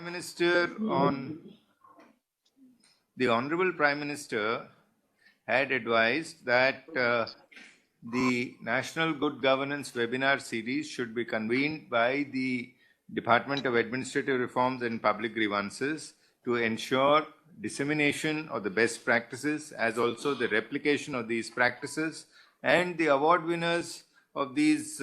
The Honorable Prime Minister had advised that the National Good Governance webinar series should be convened by the Department of Administrative Reforms and Public Grievances to ensure dissemination of the best practices, as also the replication of these practices, and the award winners of these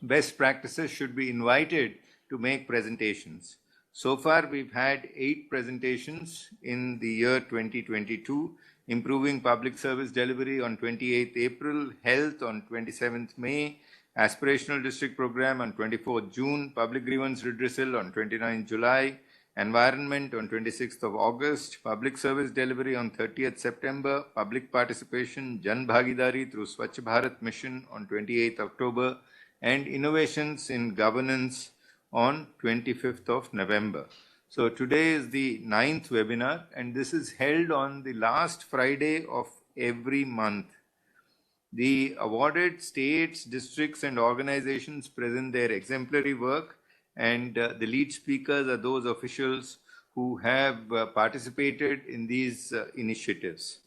best practices should be invited to make presentations. So far, we've had 8 presentations in the year 2022, improving public service delivery on 28th April, health on 27th May, aspirational district program on 24th June, public grievance redressal on 29th July, environment on 26th of August, public service delivery on 30th September, public participation, Jan Bhagidari through Swachh Bharat Mission on 28th October, and innovations in governance on 25th of November. So today is the 9th webinar, and this is held on the last Friday of every month. The awarded states, districts, and organizations present their exemplary work, and the lead speakers are those officials who have participated in these initiatives.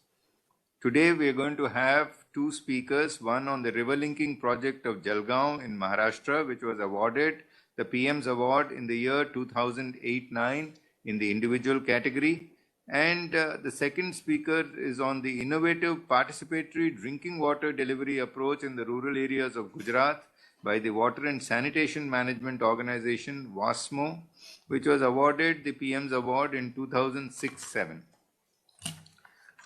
Today we are going to have 2 speakers, one on the river linking project of Jalgaon in Maharashtra, which was awarded the PM's award in the year 2008-9 in the individual category. And the second speaker is on the innovative participatory drinking water delivery approach in the rural areas of Gujarat by the Water and Sanitation Management Organization, WASMO, which was awarded the PM's award in 2006-7.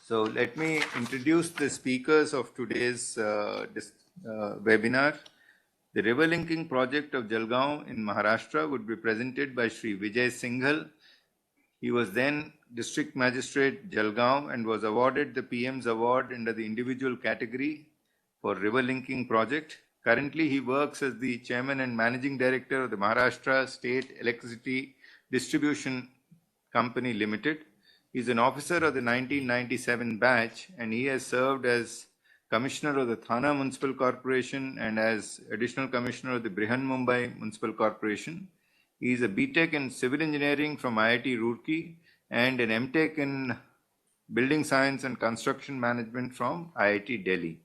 So let me introduce the speakers of today's webinar. The river linking project of Jalgaon in Maharashtra would be presented by Shri Vijay Singhal. He was then District Magistrate Jalgaon and was awarded the PM's award under the individual category for river linking project. Currently, he works as the Chairman and Managing Director of the Maharashtra State Electricity Distribution Company Limited. He is an officer of the 1997 batch, and he has served as Commissioner of the Thana Municipal Corporation and as Additional Commissioner of the Brihan Mumbai Municipal Corporation. He is a BTech in Civil Engineering from IIT Roorkee and an MTech in Building Science and Construction Management from IIT Delhi.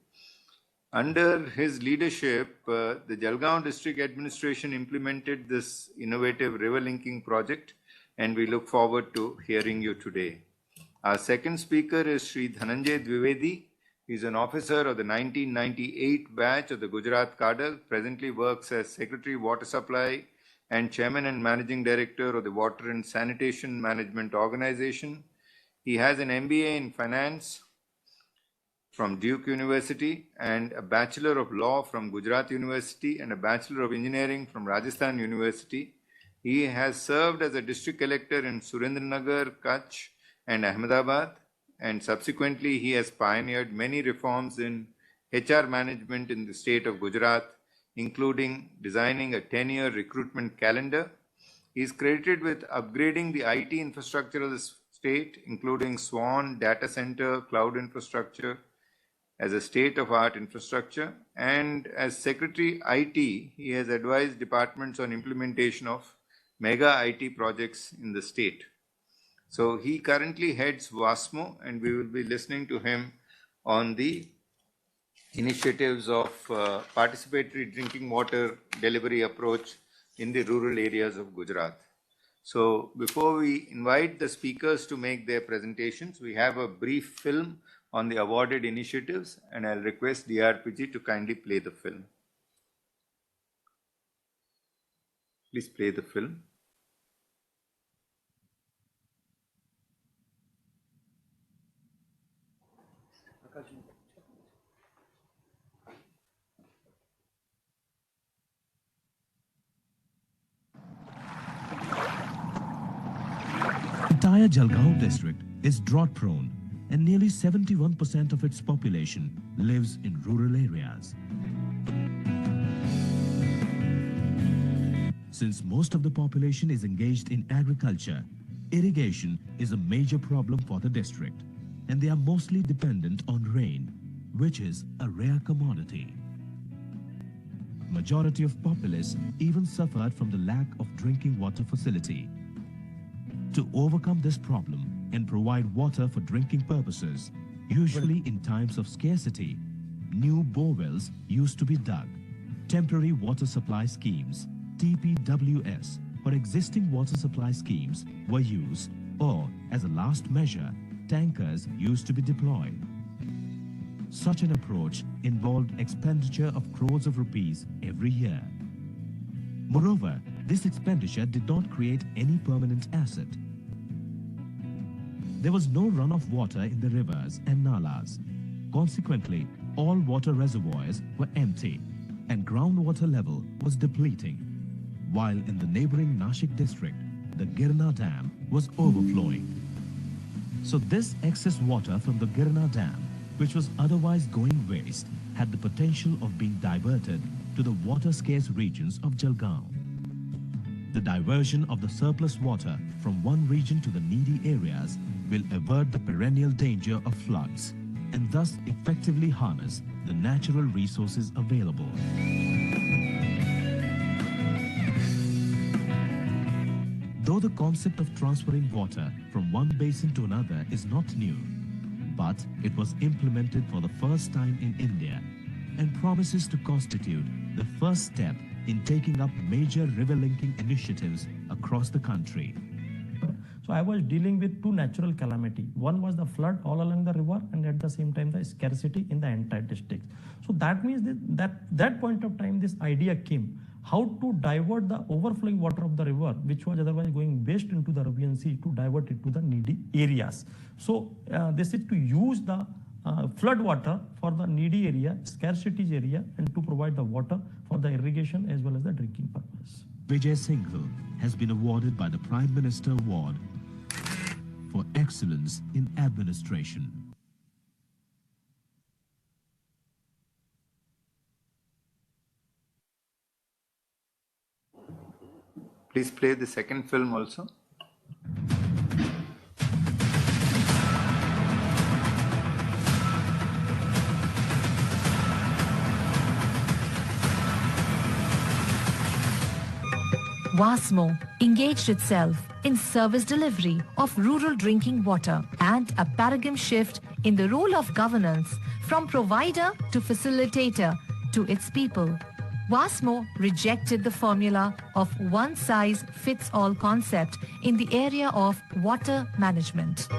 Under his leadership, the Jalgaon District Administration implemented this innovative river linking project, and we look forward to hearing you today. Our second speaker is Shri Dhananjay Dwivedi. He is an officer of the 1998 batch of the Gujarat cadre, presently works as Secretary Water Supply and Chairman and Managing Director of the Water and Sanitation Management Organization. He has an MBA in Finance from Duke University and a Bachelor of Law from Gujarat University and a Bachelor of Engineering from Rajasthan University. He has served as a District Collector in Surendranagar, Kutch and Ahmedabad, and subsequently he has pioneered many reforms in HR management in the state of Gujarat, including designing a 10-year recruitment calendar. He is credited with upgrading the IT infrastructure of the state, including SWAN, data center, cloud infrastructure, as a state-of-art infrastructure. And as Secretary IT, he has advised departments on implementation of mega IT projects in the state. So he currently heads WASMO, and we will be listening to him on the initiatives of participatory drinking water delivery approach in the rural areas of Gujarat. So before we invite the speakers to make their presentations, we have a brief film on the awarded initiatives, and I'll request DRPG to kindly play the film. Please play the film. The entire Jalgaon district is drought prone, and nearly 71% of its population lives in rural areas. Since most of the population is engaged in agriculture, irrigation is a major problem for the district, and they are mostly dependent on rain, which is a rare commodity. but majority of populace even suffered from the lack of drinking water facility. To overcome this problem and provide water for drinking purposes, usually in times of scarcity, new borewells used to be dug. Temporary water supply schemes, TPWS, for existing water supply schemes were used, or as a last measure, tankers used to be deployed. Such an approach involved expenditure of crores of rupees every year. Moreover, this expenditure did not create any permanent asset. There was no runoff water in the rivers and nalas. Consequently, all water reservoirs were empty and groundwater level was depleting, while in the neighboring Nashik district, the Girna Dam was overflowing. So this excess water from the Girna Dam, which was otherwise going waste, had the potential of being diverted to the water-scarce regions of Jalgaon. The diversion of the surplus water from one region to the needy areas will avert the perennial danger of floods and thus effectively harness the natural resources available. Though the concept of transferring water from one basin to another is not new, but it was implemented for the first time in India and promises to constitute the first step in taking up major river linking initiatives across the country. So I was dealing with two natural calamity. One was the flood all along the river, and at the same time the scarcity in the entire district. So that means that point of time this idea came, how to divert the overflowing water of the river, which was otherwise going waste into the Arabian Sea, to divert it to the needy areas. So this is to use the flood water for the needy area, scarcity area, and to provide the water for the irrigation as well as the drinking purpose. Vijay Singhal has been awarded by the Prime Minister Award for excellence in administration. Please play the second film also. WASMO engaged itself in service delivery of rural drinking water and a paradigm shift in the role of governance from provider to facilitator to its people. WASMO rejected the formula of one-size-fits-all concept in the area of water management.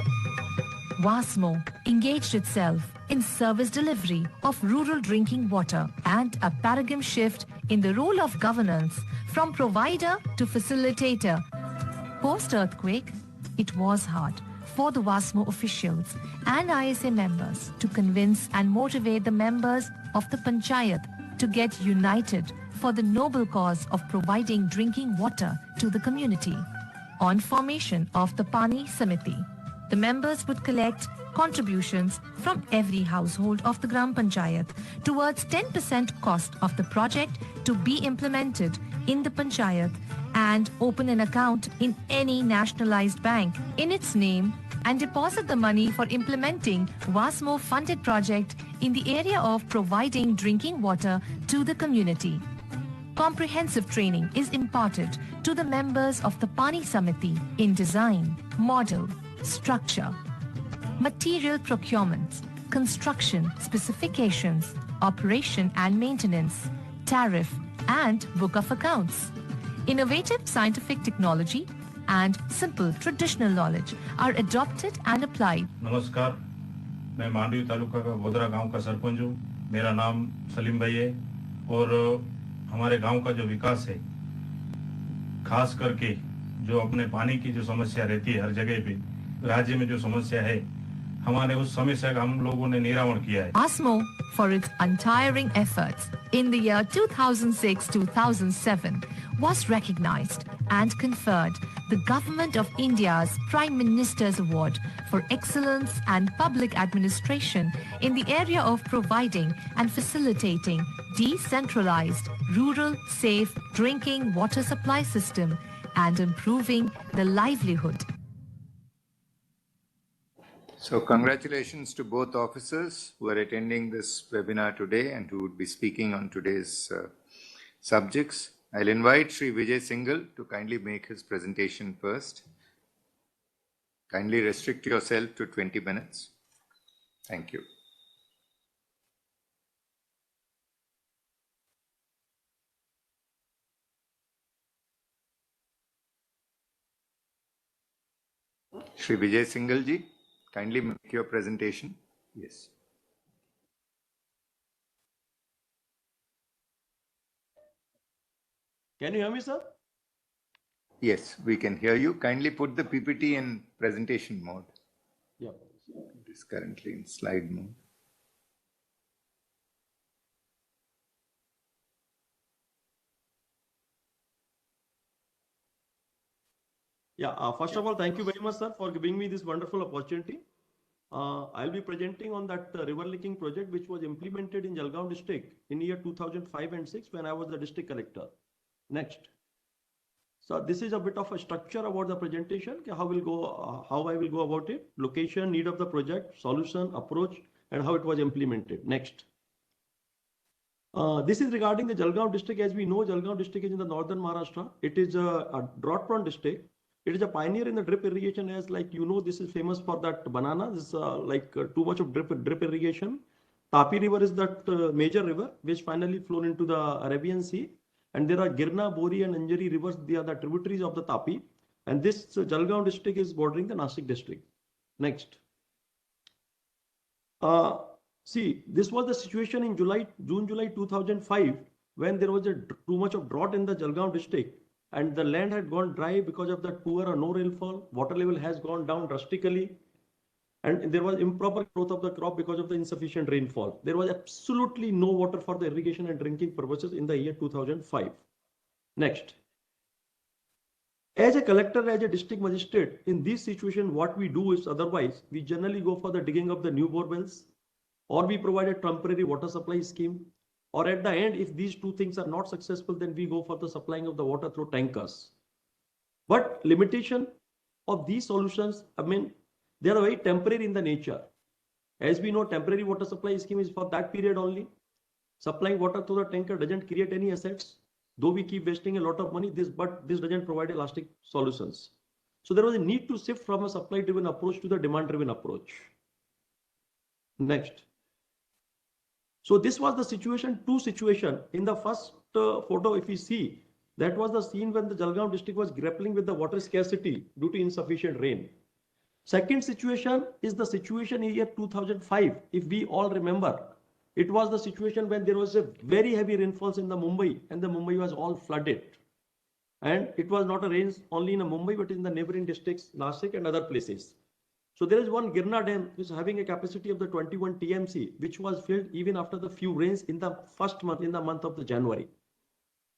WASMO engaged itself in service delivery of rural drinking water and a paradigm shift in the role of governance from provider to facilitator. Post-earthquake, it was hard for the WASMO officials and ISA members to convince and motivate the members of the Panchayat to get united for the noble cause of providing drinking water to the community. On formation of the Pani Samiti, the members would collect contributions from every household of the Gram Panchayat towards 10% cost of the project to be implemented in the Panchayat and open an account in any nationalized bank in its name and deposit the money for implementing WASMO funded project in the area of providing drinking water to the community. Comprehensive training is imparted to the members of the Pani Samiti in design, model, structure, material procurement, construction specifications, operation and maintenance, tariff and book of accounts. Innovative scientific technology and simple traditional knowledge are adopted and applied. नमस्कार, मैं मांडवी तालुका का गोदरा गांव का सरपंच हूँ। मेरा नाम सलीम भाई है और हमारे गांव का जो विकास है, खास करके जो अपने पानी की जो समस्या रहती है हर जगह पे, राज्य में जो समस्या है, हमारे उस समस्या का हम लोगों ने निरावरण किया है। WASMO, for its untiring efforts in the year 2006-2007, was recognized and conferred the Government of India's Prime Minister's Award for Excellence and Public Administration in the area of providing and facilitating decentralized, rural, safe drinking water supply system and improving the livelihood. So congratulations to both officers who are attending this webinar today and who would be speaking on today's subjects. I'll invite Sri Vijay Singhal to kindly make his presentation first. Kindly restrict yourself to 20 minutes. Thank you. Sri Vijay Singhal ji, kindly make your presentation. Yes. Can you hear me, sir? Yes, we can hear you. Kindly put the PPT in presentation mode. Yeah. It is currently in slide mode. Yeah. First of all, thank you very much, sir, for giving me this wonderful opportunity. I'll be presenting on that river linking project, which was implemented in Jalgaon district in year 2005 and 6 when I was the district collector. Next. So this is a bit of a structure about the presentation, how I will go about it, location, need of the project, solution, approach, and how it was implemented. Next. This is regarding the Jalgaon district. As we know, Jalgaon district is in the northern Maharashtra. It is a drought-prone district. It is a pioneer in the drip irrigation, as like you know, this is famous for that banana. This is too much of drip irrigation. Tapi river is that major river which finally flown into the Arabian Sea. And there are Girna, Bori and Anjari rivers. They are the tributaries of the Tapi. And this Jalgaon district is bordering the Nasik district. Next. See, this was the situation in June, July 2005 when there was too much of drought in the Jalgaon district. And the land had gone dry because of that poor or no rainfall. Water level has gone down drastically. And there was improper growth of the crop because of the insufficient rainfall. There was absolutely no water for the irrigation and drinking purposes in the year 2005. Next. As a collector, as a district magistrate, in this situation, what we do is otherwise, we generally go for the digging of the new bore wells, or we provide a temporary water supply scheme. Or at the end, if these two things are not successful, then we go for the supplying of the water through tankers. But limitation of these solutions, I mean, they are very temporary in the nature. As we know, temporary water supply scheme is for that period only. Supplying water through the tanker doesn't create any assets. Though we keep wasting a lot of money, but this doesn't provide elastic solutions. So there was a need to shift from a supply-driven approach to the demand-driven approach. Next. So this was the situation, two situation. In the first photo, if we see, that was the scene when the Jalgaon district was grappling with the water scarcity due to insufficient rain. Second situation is the situation in year 2005. If we all remember, it was the situation when there was a very heavy rainfalls in the Mumbai and the Mumbai was all flooded. And it was not a rain only in Mumbai, but in the neighboring districts, Nasik and other places. So there is one Girna dam which is having a capacity of the 21 TMC, which was filled even after the few rains in the first month, in the month of the January.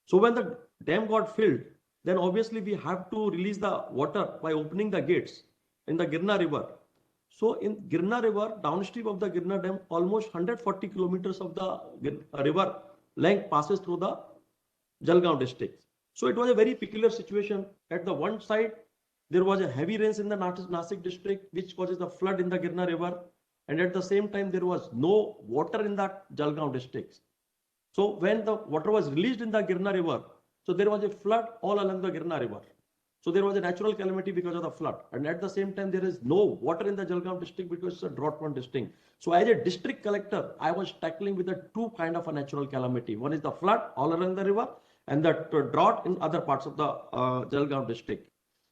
So when the dam got filled, then obviously we have to release the water by opening the gates in the Girna river. So in Girna river, downstream of the Girna dam, almost 140 kilometers of the river length passes through the Jalgaon district. So it was a very peculiar situation. At the one side, there was a heavy rains in the Nasik district, which causes the flood in the Girna river. And at the same time, there was no water in that Jalgaon district. So when the water was released in the Girna river, so there was a flood all along the Girna river. So there was a natural calamity because of the flood. And at the same time, there is no water in the Jalgaon district because it's a drought-prone district. So as a district collector, I was tackling with the two kind of a natural calamity. One is the flood all along the river and the drought in other parts of the Jalgaon district.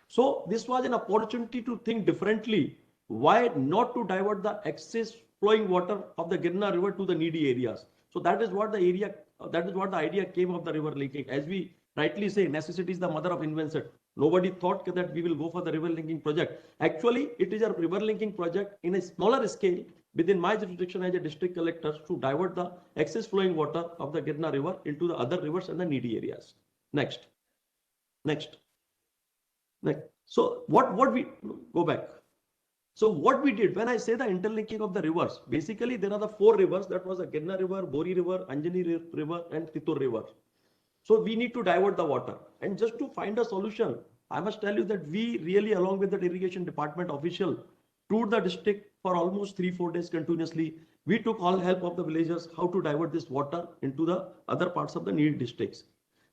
So this was an opportunity to think differently. Why not to divert the excess flowing water of the Girna river to the needy areas? So that is what the idea came of the river linking. As we rightly say, necessity is the mother of invention. Nobody thought that we will go for the river linking project. Actually, it is a river linking project in a smaller scale within my jurisdiction as a district collector to divert the excess flowing water of the Girna river into the other rivers and the needy areas. Next. So what we go back. So what we did when I say the interlinking of the rivers, basically there are the four rivers. That was the Girna river, Bori river, Anjani river, and Titur river. So we need to divert the water. And just to find a solution, I must tell you that we really, along with the irrigation department official, toured the district for almost 3-4 days continuously. We took all help of the villagers how to divert this water into the other parts of the needy districts.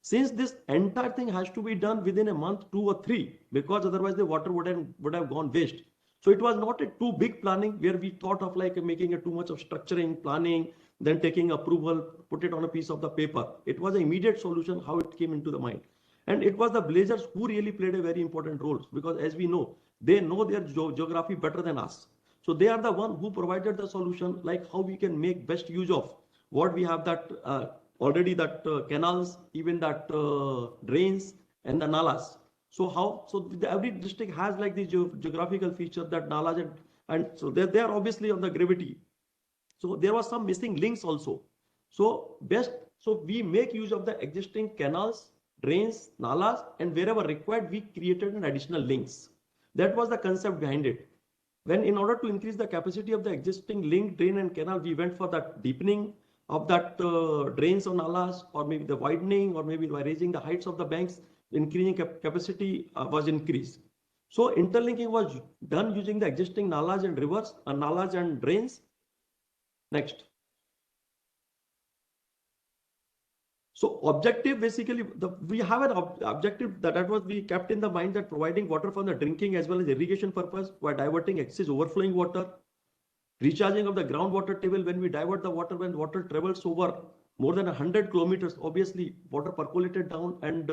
Since this entire thing has to be done within a month, 2 or 3, because otherwise the water would have gone waste. So it was not a too big planning where we thought of like making a too much of structuring, planning, then taking approval, put it on a piece of the paper. It was an immediate solution how it came into the mind. And it was the villagers who really played a very important role, because as we know, they know their geography better than us. So they are the one who provided the solution, like how we can make best use of what we have, that already that canals, even that drains and the nalas. So every district has like the geographical feature, that nalas, and so they are obviously on the gravity. So there was some missing links also. So we make use of the existing canals, drains, nalas, and wherever required, we created an additional links. That was the concept behind it. When in order to increase the capacity of the existing link, drain and canal, we went for that deepening of that drains or nalas, or maybe the widening, or maybe by raising the heights of the banks, increasing capacity was increased. So interlinking was done using the existing nalas and rivers, nalas and drains. Next. So objective, basically, we have an objective that was we kept in the mind, that providing water for the drinking as well as irrigation purpose by diverting excess overflowing water, recharging of the groundwater table when we divert the water, when water travels over more than 100 kilometers, obviously water percolated down and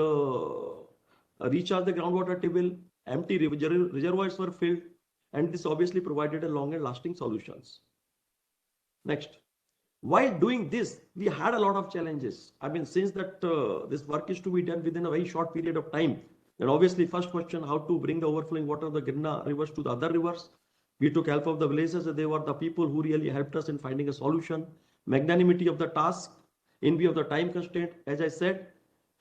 recharge the groundwater table, empty reservoirs were filled, and this obviously provided a long and lasting solutions. Next. While doing this, we had a lot of challenges. I mean, since that this work is to be done within a very short period of time, and obviously first question, how to bring the overflowing water of the Girna rivers to the other rivers. We took help of the villagers. They were the people who really helped us in finding a solution. Magnanimity of the task in view of the time constraint. As I said,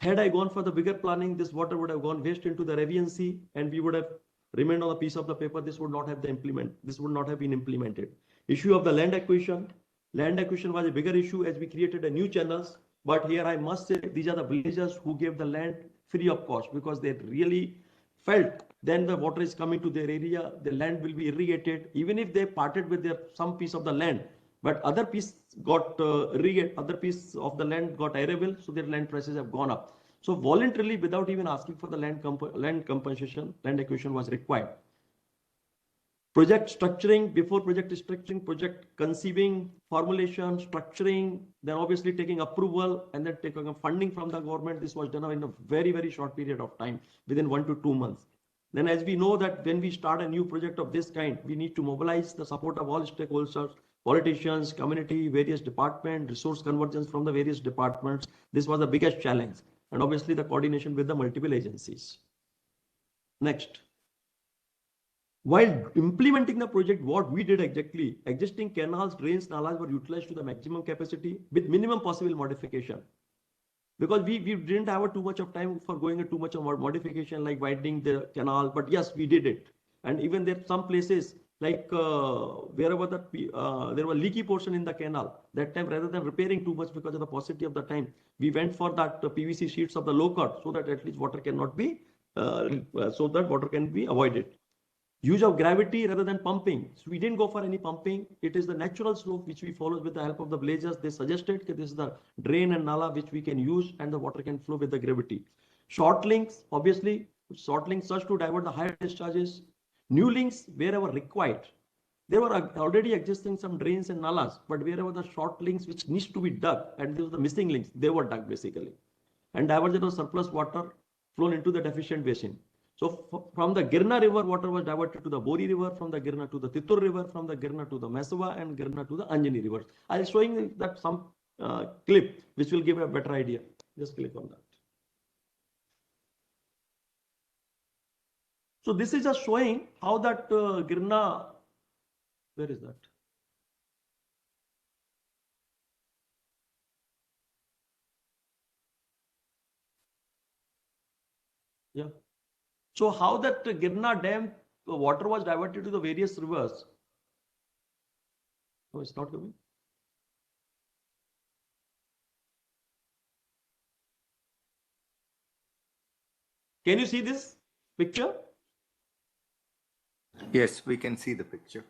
had I gone for the bigger planning, this water would have gone waste into the Arabian Sea, and we would have remained on a piece of the paper. This would not have been implemented. Issue of the land acquisition. Land acquisition was a bigger issue as we created a new channels. But here I must say, these are the villagers who gave the land free of cost, because they really felt then the water is coming to their area, the land will be irrigated, even if they parted with their some piece of the land, but other piece got irrigated, other piece of the land got arable, so their land prices have gone up. So voluntarily, without even asking for the land compensation, land acquisition was required. Project structuring, before project structuring, project conceiving, formulation, structuring, then obviously taking approval, and then taking funding from the government. This was done in a very, very short period of time, within 1 to 2 months. Then as we know that when we start a new project of this kind, we need to mobilize the support of all stakeholders, politicians, community, various departments, resource convergence from the various departments. This was the biggest challenge. And obviously the coordination with the multiple agencies. Next. While implementing the project, what we did exactly, existing canals, drains, nalas were utilized to the maximum capacity with minimum possible modification. Because we didn't have too much of time for going too much of modification, like widening the canal, but yes, we did it. And even there some places like wherever there were leaky portion in the canal, that time rather than repairing too much because of the paucity of the time, we went for that PVC sheets of the low cut, so that at least water cannot be, water can be avoided. Use of gravity rather than pumping. So we didn't go for any pumping. It is the natural slope which we follow with the help of the villagers. They suggested that this is the drain and nala which we can use, and the water can flow with the gravity. Short links, obviously, short links such to divert the higher discharges. New links wherever required. There were already existing some drains and nalas, but wherever the short links which needs to be dug, and these were the missing links, they were dug basically. And diversion of surplus water flown into the deficient basin. So from the Girna river, water was diverted to the Bori river, from the Girna to the Titur river, from the Girna to the Meswa, and Girna to the Anjani rivers. I'll showing that some clip which will give a better idea. Just click on that. So this is just showing how that Girna, where is that? Yeah. So how that Girna dam water was diverted to the various rivers. Oh, it's not coming. Can you see this picture? Yes, we can see the picture.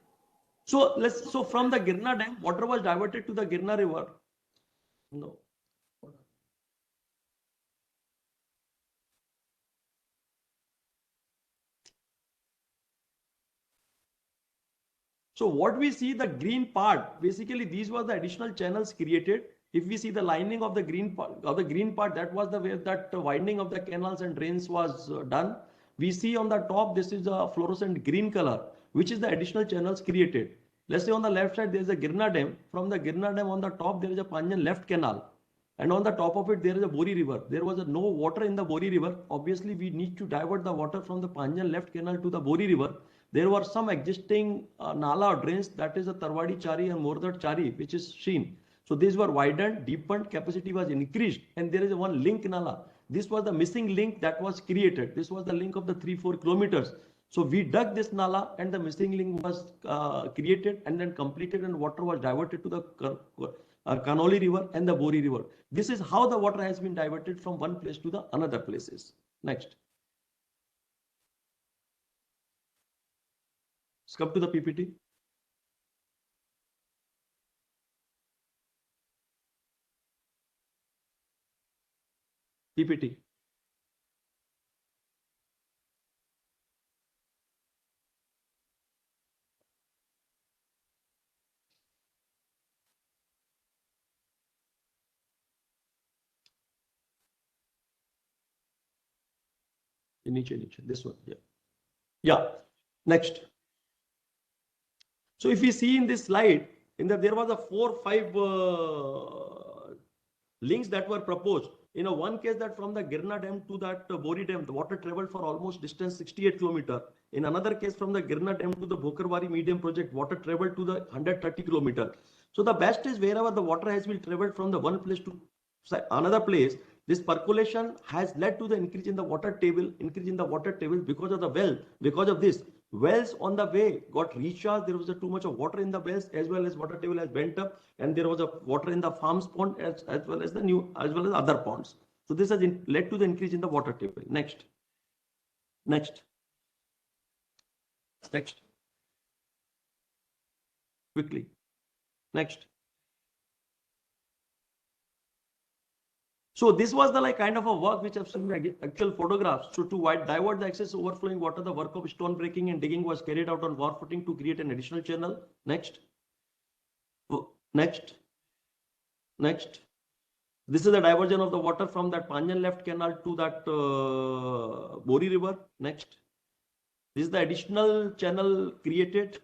So from the Girna dam, water was diverted to the Girna river. No. So what we see, the green part, basically these were the additional channels created. If we see the lining of the green part, that was the way that widening of the canals and drains was done. We see on the top, this is a fluorescent green color, which is the additional channels created. Let's say on the left side, there is a Girna Dam. From the Girna Dam on the top, there is a Panjan left canal. And on the top of it, there is a Bori River. There was no water in the Bori River. Obviously, we need to divert the water from the Panjan left canal to the Bori River. There were some existing Nala drains, that is the Tarwadi Chari and Mordad Chari, which is seen. So these were widened, deepened, capacity was increased, and there is one link Nala. This was the missing link that was created. This was the link of the 3-4 kilometers. So we dug this Nala and the missing link was created and then completed, and water was diverted to the Kanoli River and the Bori River. This is how the water has been diverted from one place to the another places. Next. Let's come to the PPT. PPT. This one, yeah. Next. So if we see in this slide, there was a 4-5 links that were proposed. In one case, that from the Girna Dam to that Bori Dam, the water traveled for almost distance 68 km. In another case, from the Girna Dam to the Bhokarwari medium project, water traveled to the 130 km. So the best is wherever the water has been traveled from the one place to another place, this percolation has led to the increase in the water table, because of the well, because of this. Wells on the way got recharged. There was too much of water in the wells, as well as water table has bent up, and there was a water in the farms pond as well as other ponds. So this has led to the increase in the water table. Next. Quickly. Next. So this was the kind of a work which I've seen actual photographs. So to divert the excess overflowing water, the work of stone breaking and digging was carried out on wharf footing to create an additional channel. Next. This is the diversion of the water from that Panjan left canal to that Bori River. Next. This is the additional channel created.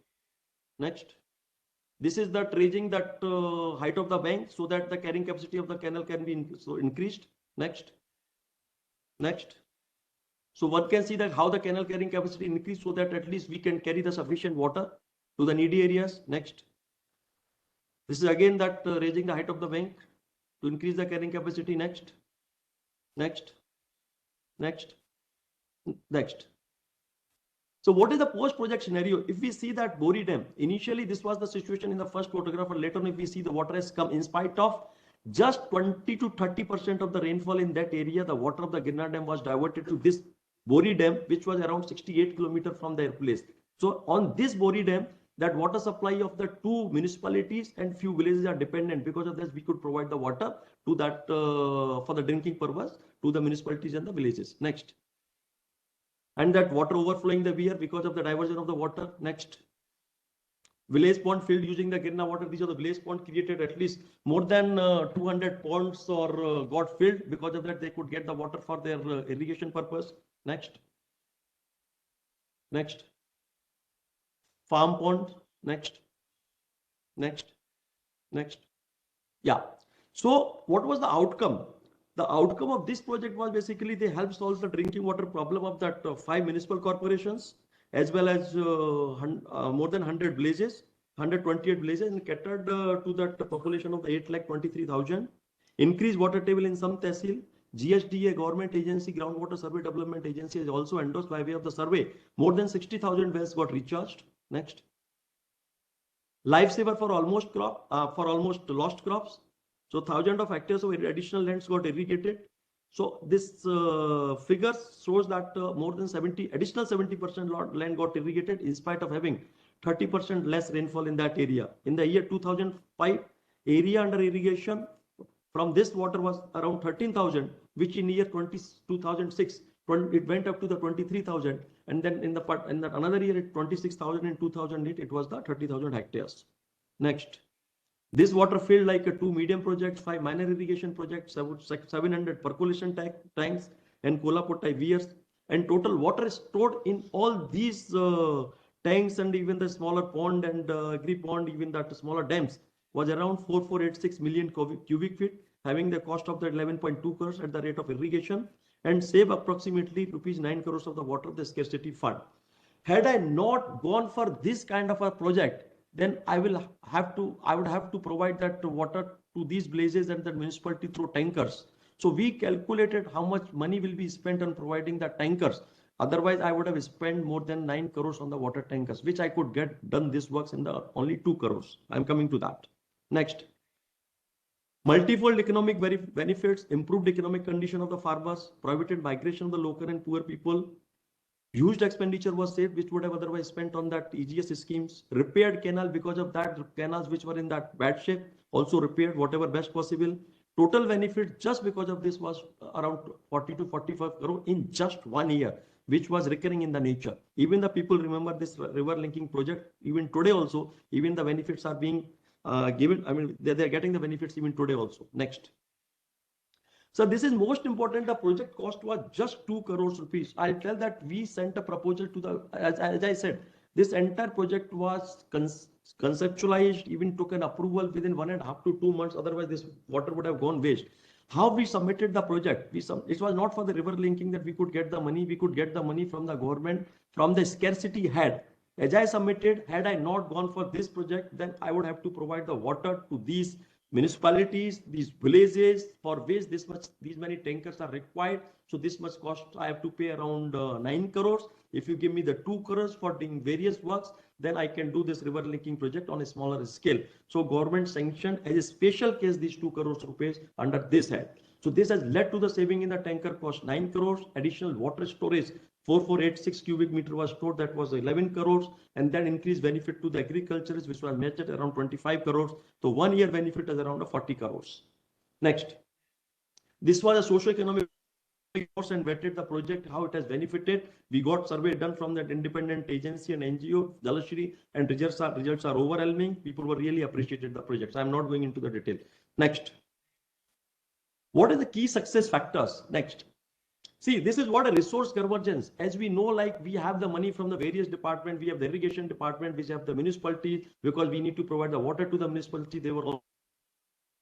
Next. This is that raising that height of the bank so that the carrying capacity of the canal can be increased. Next. So one can see that how the canal carrying capacity increased so that at least we can carry the sufficient water to the needy areas. Next. This is again that raising the height of the bank to increase the carrying capacity. Next. So what is the post-project scenario? If we see that Bori Dam, initially this was the situation in the first photograph, and later on if we see the water has come in spite of just 20 to 30% of the rainfall in that area, the water of the Girna Dam was diverted to this Bori Dam, which was around 68 km from their place. So on this Bori Dam, that water supply of the two municipalities and few villages are dependent. Because of this, we could provide the water to that for the drinking purpose to the municipalities and the villages. Next. And that water overflowing the weir because of the diversion of the water. Next. Village pond filled using the Girna water. These are the village pond created, at least more than 200 ponds or got filled. Because of that, they could get the water for their irrigation purpose. Next. Farm pond. Next. Yeah. So what was the outcome? The outcome of this project was basically they helped solve the drinking water problem of that 5 municipal corporations, as well as more than 100 villages, 128 villages, and catered to that population of 8,23,000. Increased water table in some tehsil. GSDA, government agency, groundwater survey development agency, has also endorsed by way of the survey. More than 60,000 wells got recharged. Next. Lifesaver for almost lost crops. So thousands of hectares of additional lands got irrigated. So this figure shows that more than 70% land got irrigated in spite of having 30% less rainfall in that area. In the year 2005, area under irrigation from this water was around 13,000, which in year 2006, it went up to the 23,000, and then in that another year, 26,000 in 2008, it was the 30,000 hectares. Next. This water filled like two medium projects, 5 minor irrigation projects, 700 percolation tanks, and Kolhapur type weirs. And total water stored in all these tanks and even the smaller pond and agri pond, even that smaller dams, was around 4486 million cubic feet, having the cost of the 11.2 crores at the rate of irrigation, and save approximately rupees 9 crores of the water, the scarcity fund. Had I not gone for this kind of a project, then I would have to provide that water to these villages and the municipality through tankers. So we calculated how much money will be spent on providing the tankers. Otherwise, I would have spent more than 9 crores on the water tankers, which I could get done this works in the only 2 crores. I'm coming to that. Next. Multifold economic benefits, improved economic condition of the farmers, prohibited migration of the local and poor people. Huge expenditure was saved, which would have otherwise spent on that EGS schemes. Repaired canal, because of that, canals which were in that bad shape, also repaired whatever best possible. Total benefit just because of this was around 40 to 45 crore in just 1 year, which was recurring in the nature. Even the people remember this river linking project. Even today also, even the benefits are being given. I mean, they're getting the benefits even today also. Next. So this is most important. The project cost was just 2 crores rupees. I'll tell that we sent a proposal to the, as I said, this entire project was conceptualized, even took an approval within 1.5 to 2 months. Otherwise, this water would have gone waste. How we submitted the project? It was not for the river linking that we could get the money. We could get the money from the government, from the scarcity had. As I submitted, had I not gone for this project, then I would have to provide the water to these municipalities, these villages, for which these many tankers are required. So this much cost I have to pay around 9 crores. If you give me the 2 crores for doing various works, then I can do this river linking project on a smaller scale. So government sanctioned as a special case these 2 crores rupees under this head. So this has led to the saving in the tanker cost 9 crores, additional water storage 4486 cubic meter was stored, that was 11 crores, and then increased benefit to the agriculturists, which was measured around 25 crores. So 1 year benefit is around 40 crores. Next. This was a socio-economic course and vetted the project, how it has benefited. We got survey done from that independent agency and NGO, Jalashri, and results are overwhelming. People were really appreciated the project. So I'm not going into the detail. Next. What are the key success factors? Next. See, this is what a resource convergence. As we know, like we have the money from the various departments. We have the irrigation department, which have the municipality, because we need to provide the water to the municipality. They were all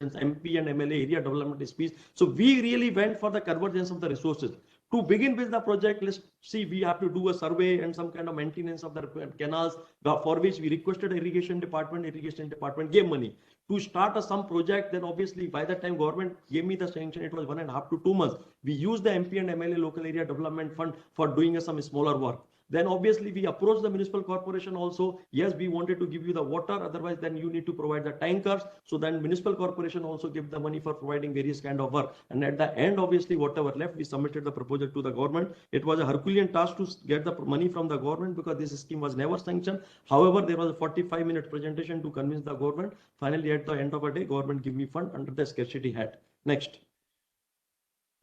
MP and MLA area development speech. So we really went for the convergence of the resources. To begin with the project, let's see, we have to do a survey and some kind of maintenance of the canals, for which we requested irrigation department gave money. To start some project, then obviously by the time government gave me the sanction, it was 1.5 to 2 months. We used the MP and MLA local area development fund for doing some smaller work. Then obviously we approached the municipal corporation also. Yes, we wanted to give you the water. Otherwise, then you need to provide the tankers. So then municipal corporation also gave the money for providing various kind of work. And at the end, obviously, whatever left, we submitted the proposal to the government. It was a Herculean task to get the money from the government because this scheme was never sanctioned. However, there was a 45-minute presentation to convince the government. Finally, at the end of the day, government gave me fund under the scarcity head. Next.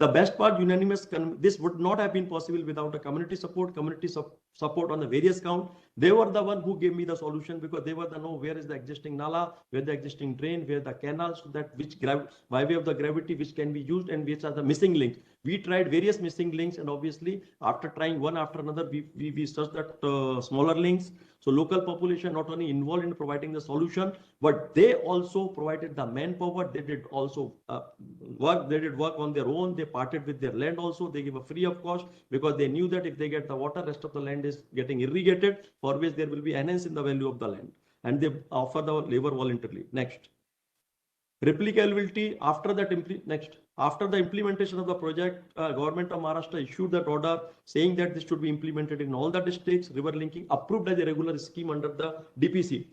The best part, unanimous, this would not have been possible without a community support on the various count. They were the one who gave me the solution because they were the know where is the existing nala, where the existing drain, where the canals, so that which by way of the gravity which can be used and which are the missing links. We tried various missing links, and obviously after trying one after another, we searched that smaller links. So local population not only involved in providing the solution, but they also provided the manpower. They did also work. They did work on their own. They parted with their land also. They give a free of cost because they knew that if they get the water, rest of the land is getting irrigated, for which there will be enhance in the value of the land. And they offer the labor voluntarily. Next. Replicability after that. Next. After the implementation of the project, Government of Maharashtra issued that order saying that this should be implemented in all the districts, river linking approved as a regular scheme under the DPC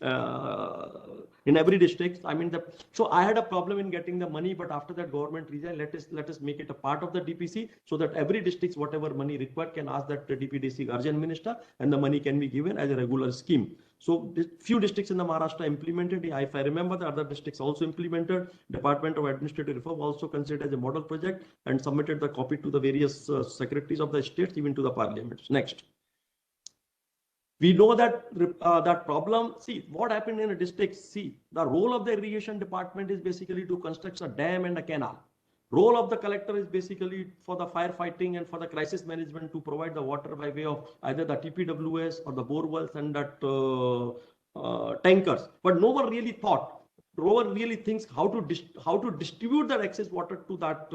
in every district. I mean, so I had a problem in getting the money, but after that government resigned, let us make it a part of the DPC so that every district, whatever money required, can ask that the DPDC urgent minister, and the money can be given as a regular scheme. So few districts in the Maharashtra implemented. If I remember, the other districts also implemented. Department of Administrative Reform also considered as a model project and submitted the copy to the various secretaries of the states, even to the parliaments. Next. We know that that problem. See what happened in a district. See, the role of the irrigation department is basically to construct a dam and a canal. Role of the collector is basically for the firefighting and for the crisis management to provide the water by way of either the TPWS or the bore wells and that tankers. But no one really thinks how to distribute that excess water to that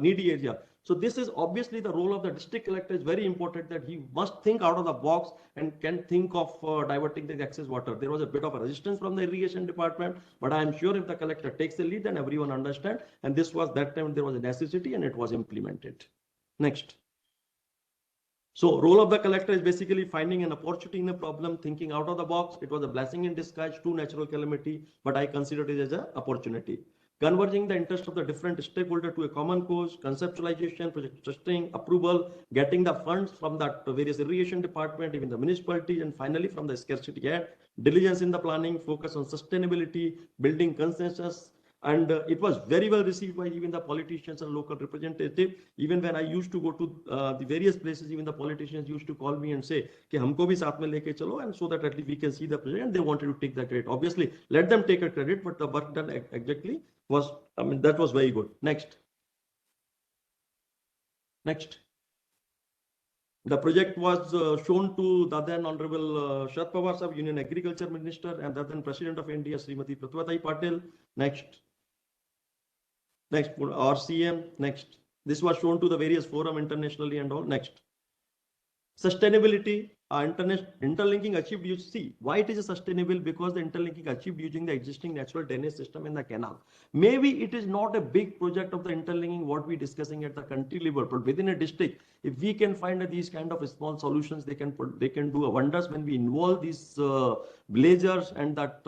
needy area. So this is obviously the role of the district collector is very important, that he must think out of the box and can think of diverting the excess water. There was a bit of a resistance from the irrigation department, but I am sure if the collector takes the lead, then everyone understands. And this was that time there was a necessity and it was implemented. Next. So role of the collector is basically finding an opportunity in a problem, thinking out of the box. It was a blessing in disguise to natural calamity, but I considered it as an opportunity. Converging the interest of the different stakeholders to a common cause, conceptualization, project testing, approval, getting the funds from that various irrigation department, even the municipality, and finally from the scarcity head, diligence in the planning, focus on sustainability, building consensus. And it was very well received by even the politicians and local representatives. Even when I used to go to the various places, even the politicians used to call me and say, "Ki humko bhi saath mein leke chalo," and so that at least we can see the project. And they wanted to take the credit. Obviously, let them take a credit, but the work done exactly was, I mean, that was very good. Next. Next. The project was shown to the then Honorable Sharad Pawar Sahab, Union Agriculture Minister, and the then President of India, Srimati Pratibha Patil. Next. Next, RCM. Next. This was shown to the various forum internationally and all. Next. Sustainability. Interlinking achieved, you see why it is sustainable, because the interlinking achieved using the existing natural drainage system in the canal. Maybe it is not a big project of the interlinking what we discussing at the country level, but within a district, if we can find these kind of small solutions, they can do wonders. When we involve these villagers and that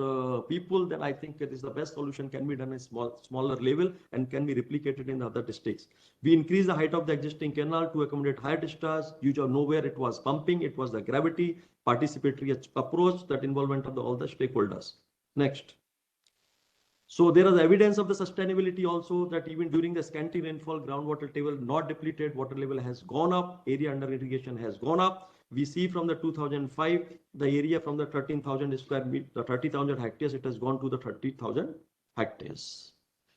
people, then I think it is the best solution can be done at smaller level and can be replicated in other districts. We increase the height of the existing canal to accommodate higher discharge. Use of nowhere it was pumping, it was the gravity, participatory approach, that involvement of all the stakeholders. Next. So there is evidence of the sustainability also, that even during the scanty rainfall, groundwater table not depleted, water level has gone up, area under irrigation has gone up. We see from the 2005, the area from the 13,000 square meter, the 30,000 hectares, it has gone to the 30,000 hectares.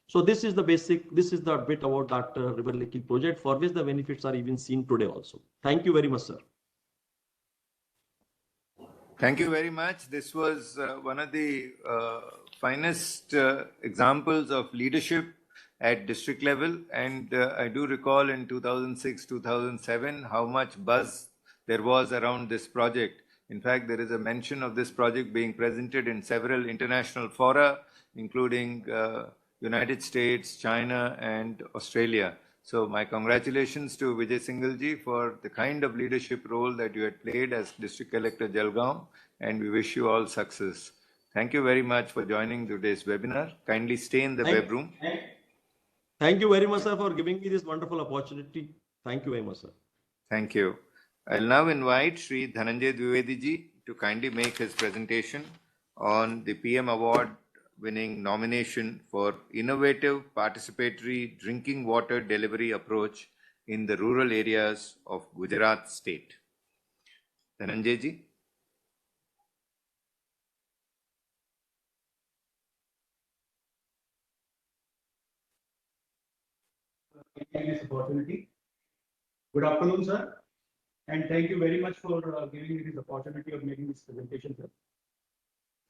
So this is the basic, this is the bit about that river linking project, for which the benefits are even seen today also. Thank you very much, sir. Thank you very much. This was one of the finest examples of leadership at district level. And I do recall in 2006, 2007, how much buzz there was around this project. In fact, there is a mention of this project being presented in several international fora, including United States, China, and Australia. So my congratulations to Vijay Singhal for the kind of leadership role that you had played as District Collector Jalgaon, and we wish you all success. Thank you very much for joining today's webinar. Kindly stay in the web room. Thank you very much, sir, for giving me this wonderful opportunity. Thank you very much, sir. Thank you. I'll now invite Sri Dhananjay Dwivedi to kindly make his presentation on the PM Award winning nomination for Innovative Participatory Drinking Water Delivery Approach in the Rural Areas of Gujarat State. Dhananjay ji. Thank you for this opportunity. Good afternoon, sir. And thank you very much for giving me this opportunity of making this presentation, sir.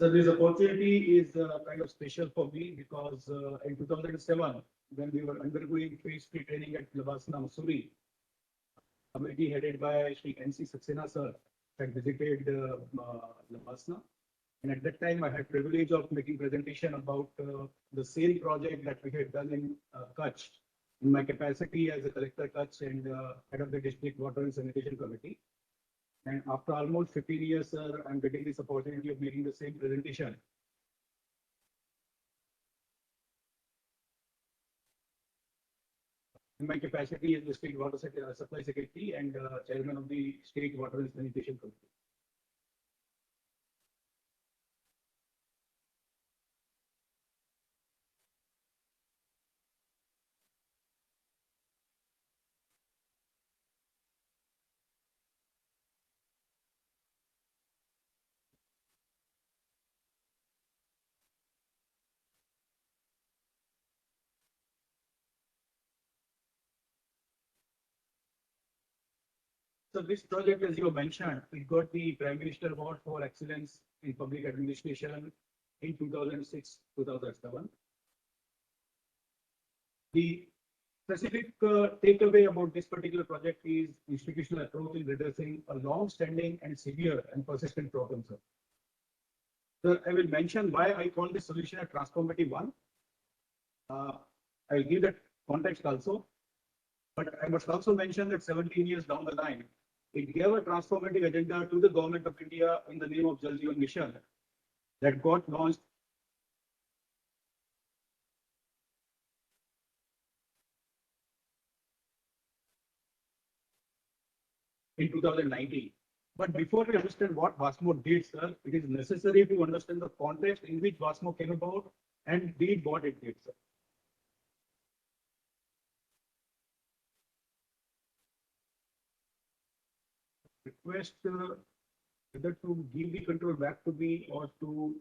So this opportunity is kind of special for me because in 2007, when we were undergoing phase 3 training at WASMO Mussoorie, a committee headed by Sri N.C. Saxena sir had visited WASMO. And at that time, I had privilege of making presentation about the same project that we had done in Kutch, in my capacity as a collector Kutch and head of the district water and sanitation committee. And after almost 15 years, sir, I'm getting this opportunity of making the same presentation. In my capacity as the state water supply secretary and chairman of the state water and sanitation committee. So this project, as you mentioned, it got the Prime Minister Award for Excellence in Public Administration in 2006-2007. The specific takeaway about this particular project is institutional approach in redressing a long-standing and severe and persistent problem, sir. So I will mention why I call this solution a transformative one. I will give that context also, but I must also mention that 17 years down the line, it gave a transformative agenda to the government of India in the name of Jal Jeevan Mission that got launched in 2019. But before we understand what WASMO did, sir, it is necessary to understand the context in which WASMO came about and did what it did, sir. Request whether to give the control back to me or to.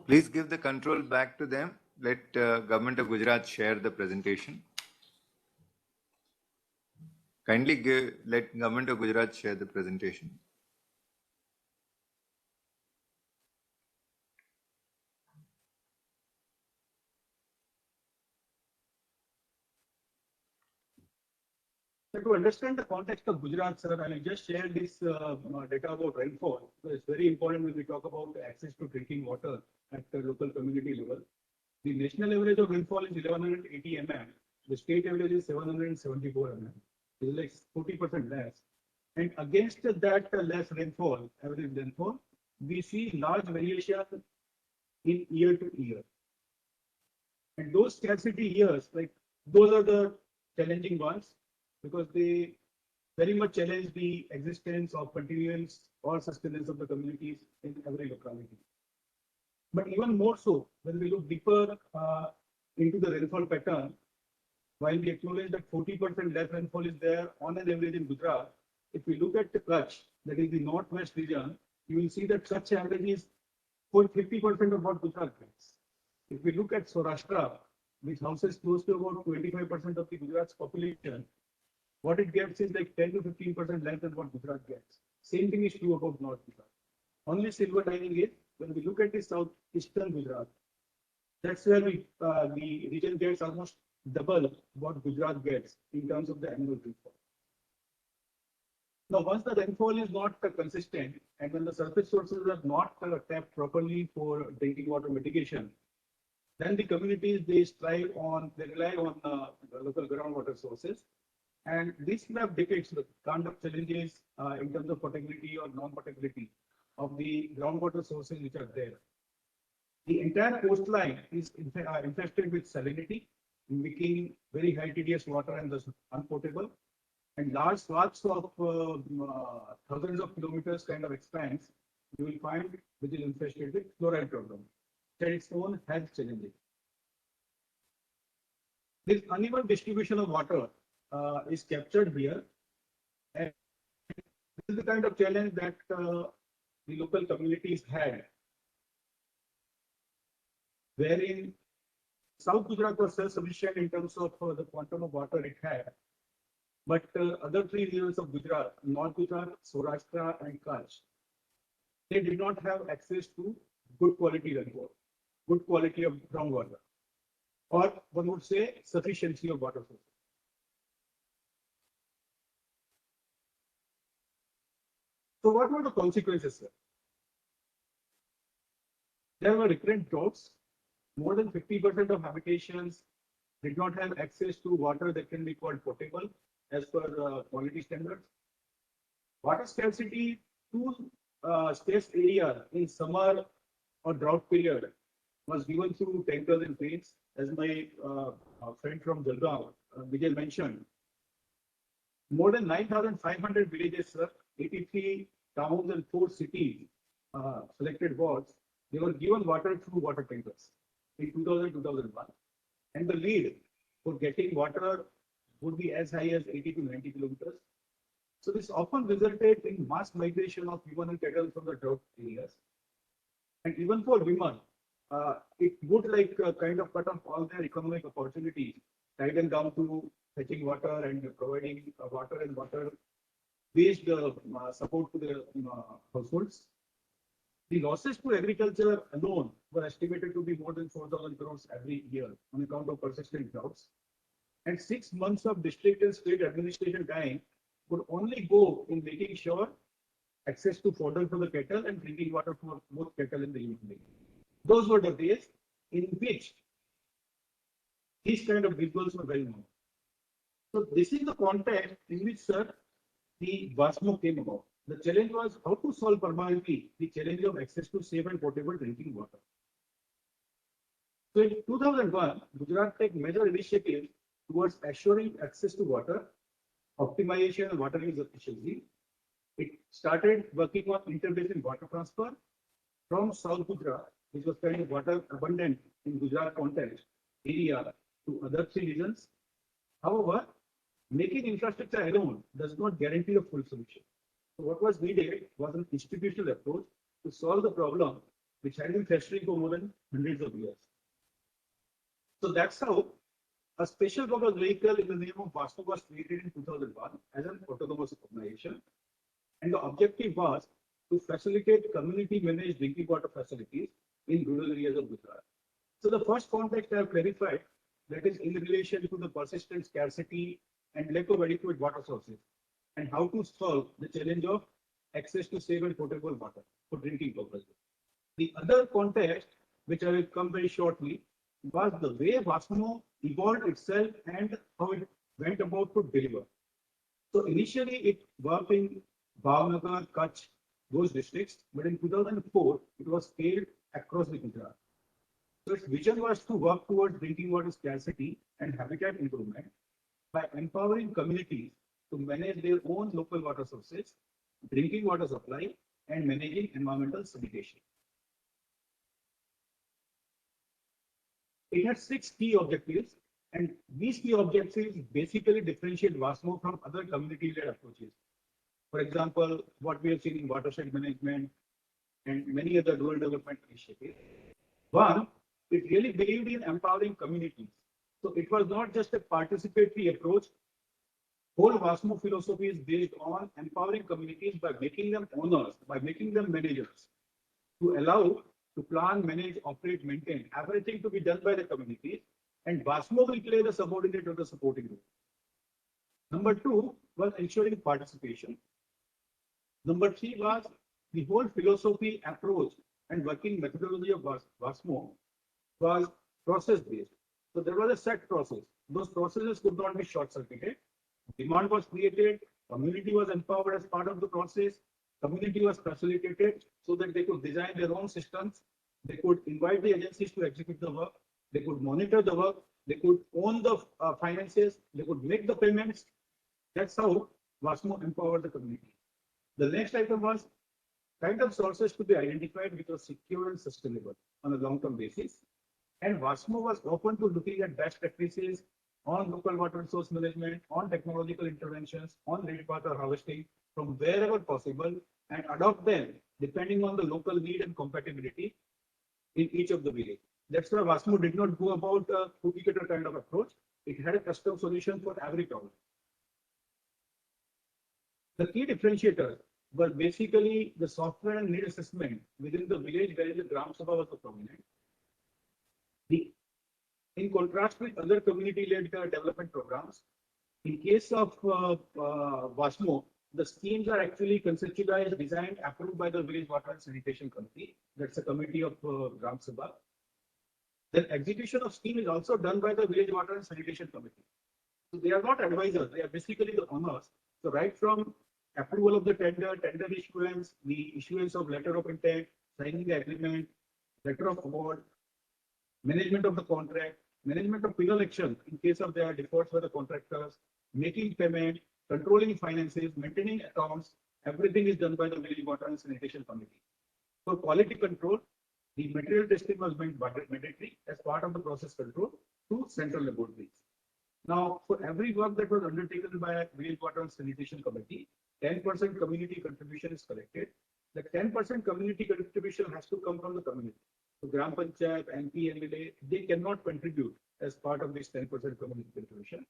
Please give the control back to them. Let Government of Gujarat share the presentation. Kindly let Government of Gujarat share the presentation. So to understand the context of Gujarat, sir, I will just share this data about rainfall. So it's very important when we talk about access to drinking water at the local community level. The national average of rainfall is 1180 mm. The state average is 774 mm. It is like 40% less. And against that less rainfall, average rainfall, we see large variation in year to year. And those scarcity years, like those are the challenging ones, because they very much challenge the existence of continuance or sustenance of the communities in every locality. But even more so, when we look deeper into the rainfall pattern, while we acknowledge that 40% less rainfall is there on an average in Gujarat, if we look at the Kutch, that is the northwest region, you will see that Kutch average is 50% of what Gujarat gets. If we look at Saurashtra, which houses close to about 25% of the Gujarat's population, what it gets is like 10 to 15% less than what Gujarat gets. Same thing is true about North Gujarat. Only silver lining is when we look at the southeastern Gujarat, that's where the region gets almost double what Gujarat gets in terms of the annual rainfall. Now, once the rainfall is not consistent and when the surface sources are not tapped properly for drinking water mitigation, then the communities they rely on local groundwater sources. And this map depicts the kind of challenges in terms of potability or non-potability of the groundwater sources which are there. The entire coastline is infested with salinity, making very high TDS water and thus unpotable. And large swaths of thousands of kilometers kind of expanse, you will find which is infested with fluoride problem. That its own health challenges. This uneven distribution of water is captured here. And this is the kind of challenge that the local communities had, wherein South Gujarat was self-sufficient in terms of the quantum of water it had. But other three regions of Gujarat, North Gujarat, Saurashtra, and Kutch, they did not have access to good quality rainfall, good quality of groundwater, or one would say sufficiency of water sources. So what were the consequences, sir? There were recurrent droughts. More than 50% of habitations did not have access to water that can be called potable as per quality standards. Water scarcity to stressed area in summer or drought period was given through tankers and trains, as my friend from Jalgaon, Vijay mentioned. More than 9,500 villages, sir, 83 towns and 4 cities, selected wards, they were given water through water tankers in 2000-2001. And the lead for getting water would be as high as 80 to 90 kilometers. So this often resulted in mass migration of human and cattle from the drought areas. And even for women, it would kind of cut off all their economic opportunities, tie them down to fetching water and providing water and water-based support to the households. The losses to agriculture alone were estimated to be more than 4,000 crores every year on account of persistent droughts. And 6 months of district and state administration time would only go in making sure access to fodder for the cattle and drinking water for both cattle and the human. Those were the days in which these kind of visuals were very known. So this is the context in which, sir, the WASMO came about. The challenge was how to solve permanently the challenge of access to safe and potable drinking water. So in 2001, Gujarat took major initiatives towards assuring access to water, optimization and water use efficiency. It started working on inter-basin water transfer from South Gujarat, which was kind of water abundant in Gujarat context area, to other 3 regions. However, making infrastructure alone does not guarantee a full solution. So what was needed was an institutional approach to solve the problem which had been festering for more than hundreds of years. So that's how a special purpose vehicle in the name of WASMO was created in 2001 as an autonomous organization. And the objective was to facilitate community managed drinking water facilities in rural areas of Gujarat. So the first context I have clarified, that is in relation to the persistent scarcity and lack of adequate water sources, and how to solve the challenge of access to safe and potable water for drinking purposes. The other context, which I will come very shortly, was the way WASMO evolved itself and how it went about to deliver. So initially it worked in Bhavnagar, Kutch, those districts, but in 2004 it was scaled across the Gujarat. So its vision was to work towards drinking water scarcity and habitat improvement by empowering communities to manage their own local water sources, drinking water supply, and managing environmental sanitation. It had 6 key objectives, and these key objectives basically differentiate WASMO from other community-led approaches. For example, what we have seen in watershed management and many other rural development initiatives. One, it really believed in empowering communities. So it was not just a participatory approach. Whole WASMO philosophy is based on empowering communities by making them owners, by making them managers, to allow to plan, manage, operate, maintain, everything to be done by the communities, and WASMO will play the subordinate or the supporting role. Number 2 was ensuring participation. Number 3 was the whole philosophy, approach, and working methodology of WASMO was process-based. So there was a set process. Those processes could not be short-circuited. Demand was created, community was empowered as part of the process, community was facilitated so that they could design their own systems, they could invite the agencies to execute the work, they could monitor the work, they could own the finances, they could make the payments. That's how WASMO empowered the community. The next item was kind of sources to be identified which was secure and sustainable on a long-term basis. And WASMO was open to looking at best practices on local water resource management, on technological interventions, on rainwater harvesting from wherever possible, and adopt them depending on the local need and compatibility in each of the village. That's why WASMO did not go about a cookie-cutter kind of approach. It had a custom solution for every problem. The key differentiators were basically the software and need assessment within the village where the Gram Sabha was the prominent. In contrast with other community-led development programs, in case of WASMO, the schemes are actually conceptualized, designed, approved by the Village Water and Sanitation Committee. That's a committee of Gram Sabha. Then execution of scheme is also done by the Village Water and Sanitation Committee. So they are not advisors, they are basically the owners. So right from approval of the tender, tender issuance, the issuance of letter of intent, signing the agreement, letter of award, management of the contract, management of penal action in case of there are defaults by the contractors, making payment, controlling finances, maintaining accounts, everything is done by the Village Water and Sanitation Committee. For quality control, the material testing was made mandatory as part of the process control to central laboratories. Now, for every work that was undertaken by a Village Water and Sanitation Committee, 10% community contribution is collected. The 10% community contribution has to come from the community. So Gram Panchayat, MP, MLA, they cannot contribute as part of this 10% community contribution.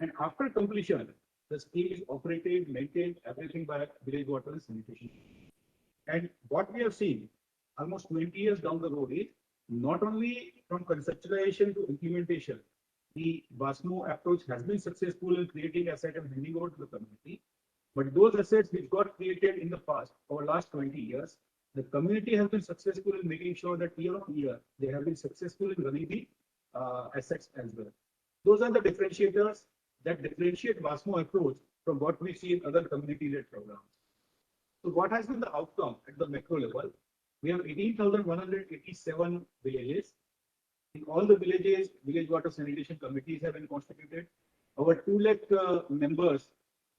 And after completion, the scheme is operated, maintained, everything by Village Water and Sanitation. And what we have seen almost 20 years down the road is not only from conceptualization to implementation, the WASMO approach has been successful in creating assets and handing over to the community. But those assets which got created in the past, over last 20 years, the community has been successful in making sure that year on year, they have been successful in running the assets as well. Those are the differentiators that differentiate WASMO approach from what we see in other community-led programs. So what has been the outcome at the macro level? We have 18,187 villages. In all the villages, village water sanitation committees have been constituted. Our 2 lakh members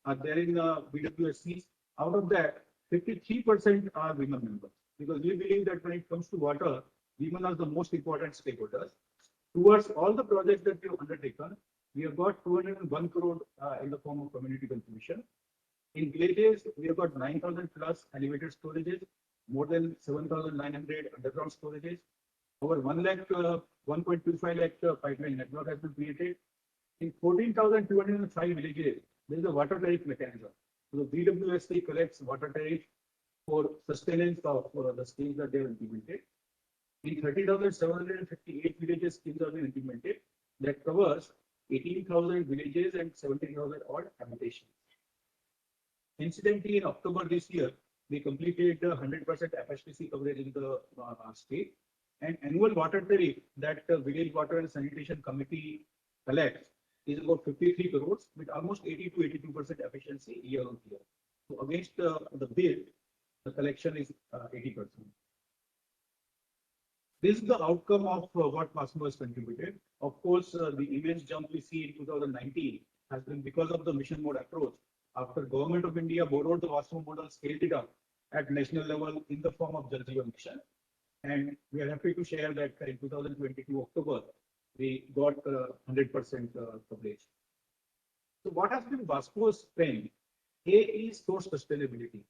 are there in VWSCs. Out of that, 53% are women members, because we believe that when it comes to water, women are the most important stakeholders. Towards all the projects that we have undertaken, we have got 201 crore in the form of community contribution. In villages, we have got 9,000 plus elevated storages, more than 7,900 underground storages. Over 1.25 lakh pipeline network has been created. In 14,205 villages, there is a water tariff mechanism. So the BWSC collects water tariff for sustenance of the schemes that they have implemented. In 30,758 villages, schemes have been implemented that covers 18,000 villages and 17,000 odd habitations. Incidentally, in October this year, we completed 100% FHPC coverage in the state, and annual water tariff that the Village Water and Sanitation Committee collects is about 53 crores with almost 80 to 82% efficiency year on year. So against the bill, the collection is 80%. This is the outcome of what WASMO has contributed. Of course, the immense jump we see in 2019 has been because of the mission mode approach. After Government of India borrowed the WASMO model, scaled it up at national level in the form of Jal Jeevan Mission. And we are happy to share that in 2022 October, we got 100% coverage. So what has been WASMO's strength? A is source sustainability.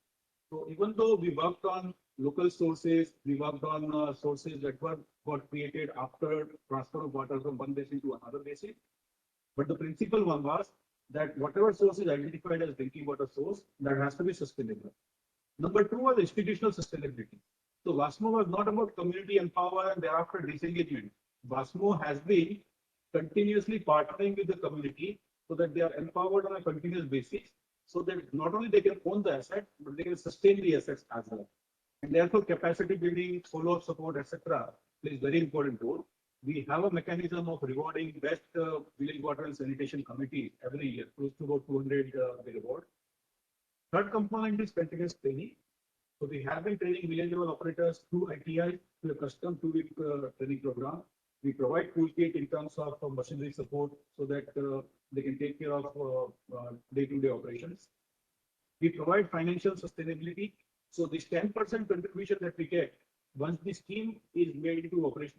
So even though we worked on local sources, we worked on sources that got created after transfer of water from one basin to another basin. But the principal one was that whatever source is identified as drinking water source, that has to be sustainable. Number 2 was institutional sustainability. So WASMO was not about community empowerment and thereafter disengagement. WASMO has been continuously partnering with the community so that they are empowered on a continuous basis, so that not only they can own the asset, but they can sustain the assets as well. And therefore, capacity building, follow-up support, etc., plays very important role. We have a mechanism of rewarding best village water and sanitation committees every year, close to about 200 we reward. Third component is continuous training. So we have been training village level operators through ITI to a custom 2-week training program. We provide toolkit in terms of machinery support so that they can take care of day-to-day operations. We provide financial sustainability. So this 10% contribution that we get, once the scheme is made into operation,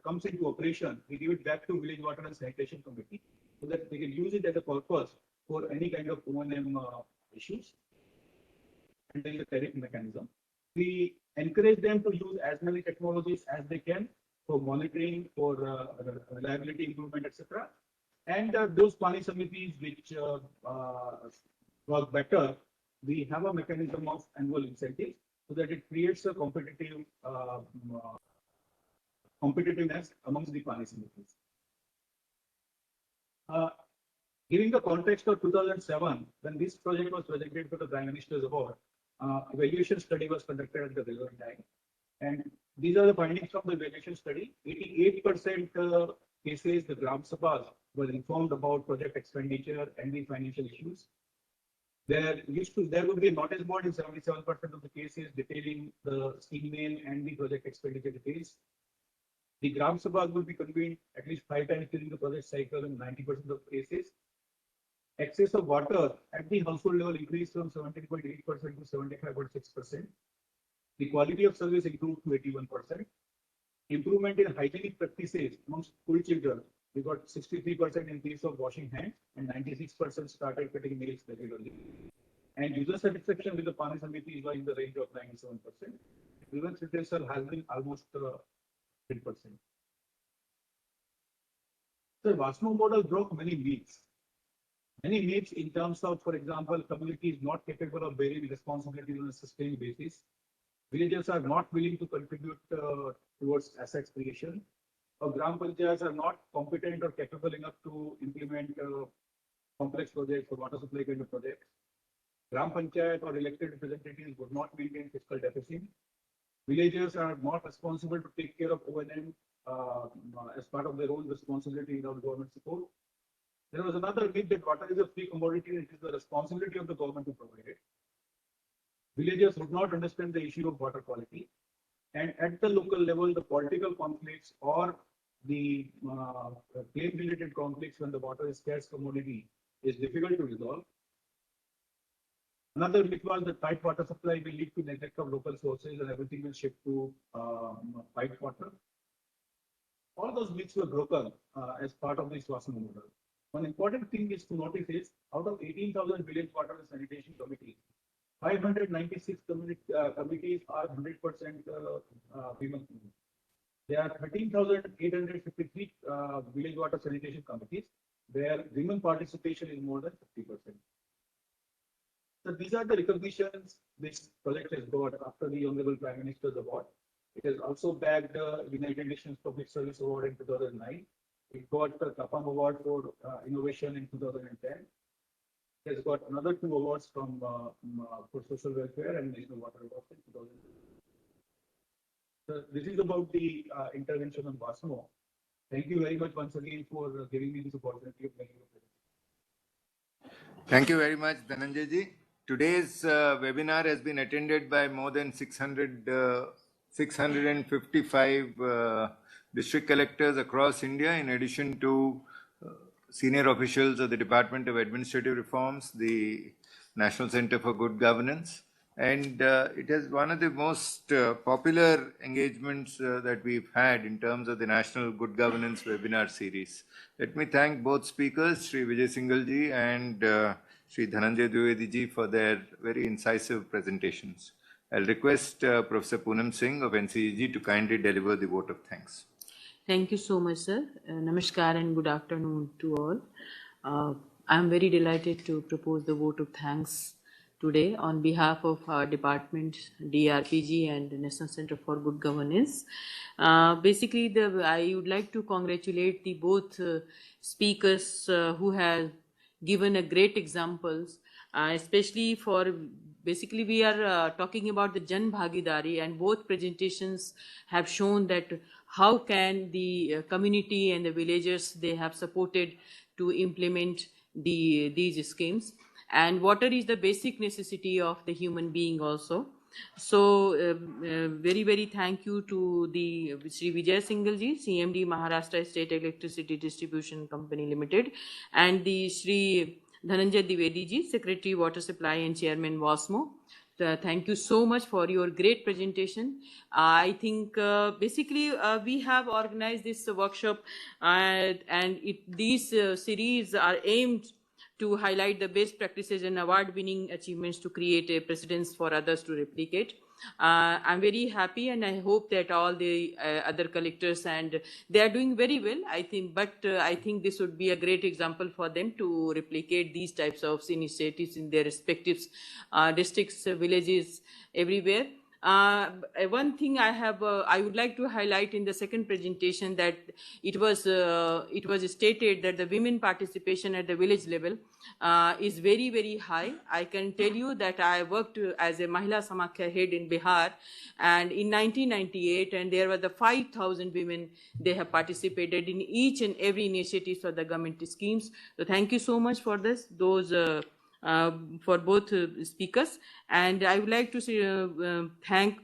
comes into operation, we give it back to Village Water and Sanitation Committee so that they can use it as a purpose for any kind of O&M issues. And then the tariff mechanism. We encourage them to use as many technologies as they can for monitoring, for reliability improvement, etc. And those Pani Samitis which work better, we have a mechanism of annual incentives so that it creates a competitive competitiveness amongst the Pani Samitis. Giving the context of 2007, when this project was presented for the Prime Minister's Award, evaluation study was conducted at the relevant time. And these are the findings from the evaluation study. 88% cases, the Gram Sabhas were informed about project expenditure and the financial issues. There would be a notice board in 77% of the cases detailing the scheme name and the project expenditure details. The Gram Sabhas will be convened at least 5 times during the project cycle in 90% of cases. Excess of water at the household level increased from 17.8% to 75.6%. The quality of service improved to 81%. Improvement in hygienic practices amongst school children. We got 63% increase of washing hands and 96% started cutting nails regularly. And user satisfaction with the Pani Samiti was in the range of 97%. Grievance redressal has been almost 10%. So WASMO model broke many myths. Many myths in terms of, for example, community is not capable of bearing responsibility on a sustained basis. Villagers are not willing to contribute towards assets creation. Or Gram Panchayats are not competent or capable enough to implement complex projects or water supply kind of projects. Gram Panchayat or elected representatives would not maintain fiscal deficit. Villagers are not responsible to take care of O&M as part of their own responsibility without government support. There was another myth that water is a free commodity and it is the responsibility of the government to provide it. Villagers would not understand the issue of water quality. And at the local level, the political conflicts or the claim-related conflicts when the water is scarce commodity is difficult to resolve. Another myth was that tight water supply will lead to neglect of local sources and everything will shift to piped water. All those myths were broken as part of this WASMO model. One important thing is to notice is out of 18,000 village water and sanitation committees, 596 committees are 100% women. There are 13,853 village water sanitation committees where women participation is more than 50%. So these are the recognitions this project has got after the Honorable Prime Minister's Award. It has also bagged the United Nations Public Service Award in 2009. It got the Kapam Award for Innovation in 2010. It has got another 2 awards from for social welfare and National Water Award in 2010. So this is about the intervention on WASMO. Thank you very much once again for giving me this opportunity of making a presentation. Thank you very much, Dhananjay ji. Today's webinar has been attended by more than 655 district collectors across India, in addition to senior officials of the Department of Administrative Reforms, the National Center for Good Governance, and it is one of the most popular engagements that we've had in terms of the National Good Governance webinar series. Let me thank both speakers, Sri Vijay Singhal ji and Sri Dhananjay Dwivedi ji, for their very incisive presentations. I'll request Professor Poonam Singh of NCGG to kindly deliver the vote of thanks. Thank you so much, sir. Namaskar and good afternoon to all. I'm very delighted to propose the vote of thanks today on behalf of our department, DRPG and the National Center for Good Governance. Basically, I would like to congratulate the both speakers who have given a great examples, especially for basically we are talking about the Jan Bhagidari, and both presentations have shown that how can the community and the villagers, they have supported to implement these schemes. And water is the basic necessity of the human being also. So very, very thank you to the Sri Vijay Singhal ji, CMD Maharashtra State Electricity Distribution Company Limited, and the Sri Dhananjay Dwivedi ji, Secretary Water Supply and Chairman WASMO. Thank you so much for your great presentation. I think basically we have organized this workshop and these series are aimed to highlight the best practices and award-winning achievements to create a precedence for others to replicate. I'm very happy, and I hope that all the other collectors, and they are doing very well, I think, but I think this would be a great example for them to replicate these types of initiatives in their respective districts, villages, everywhere. One thing I would like to highlight in the second presentation, that it was stated that the women participation at the village level is very, very high. I can tell you that I worked as a Mahila Samakhya head in Bihar, and in 1998, and there were the 5,000 women, they have participated in each and every initiative of the government schemes. So thank you so much for this, for both speakers. And I would like to thank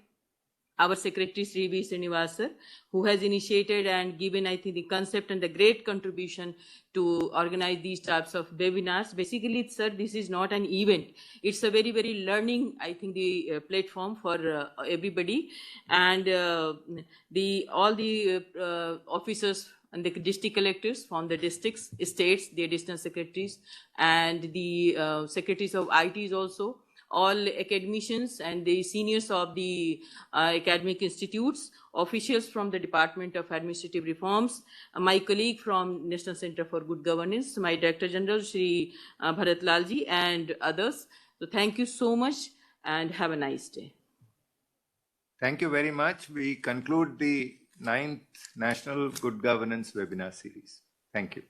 our Secretary Sri V. Srinivas sir, who has initiated and given, I think, the concept and the great contribution to organize these types of webinars. Basically, sir, this is not an event. It's a very, very learning, I think, the platform for everybody. And all the officers and the district collectors from the districts, states, the additional secretaries, and the secretaries of ITs also, all academicians and the seniors of the academic institutes, officials from the Department of Administrative Reforms, my colleague from National Center for Good Governance, my Director General, Shri Bharat Lalji, and others. So thank you so much and have a nice day. Thank you very much. We conclude the 9th National Good Governance webinar series. Thank you.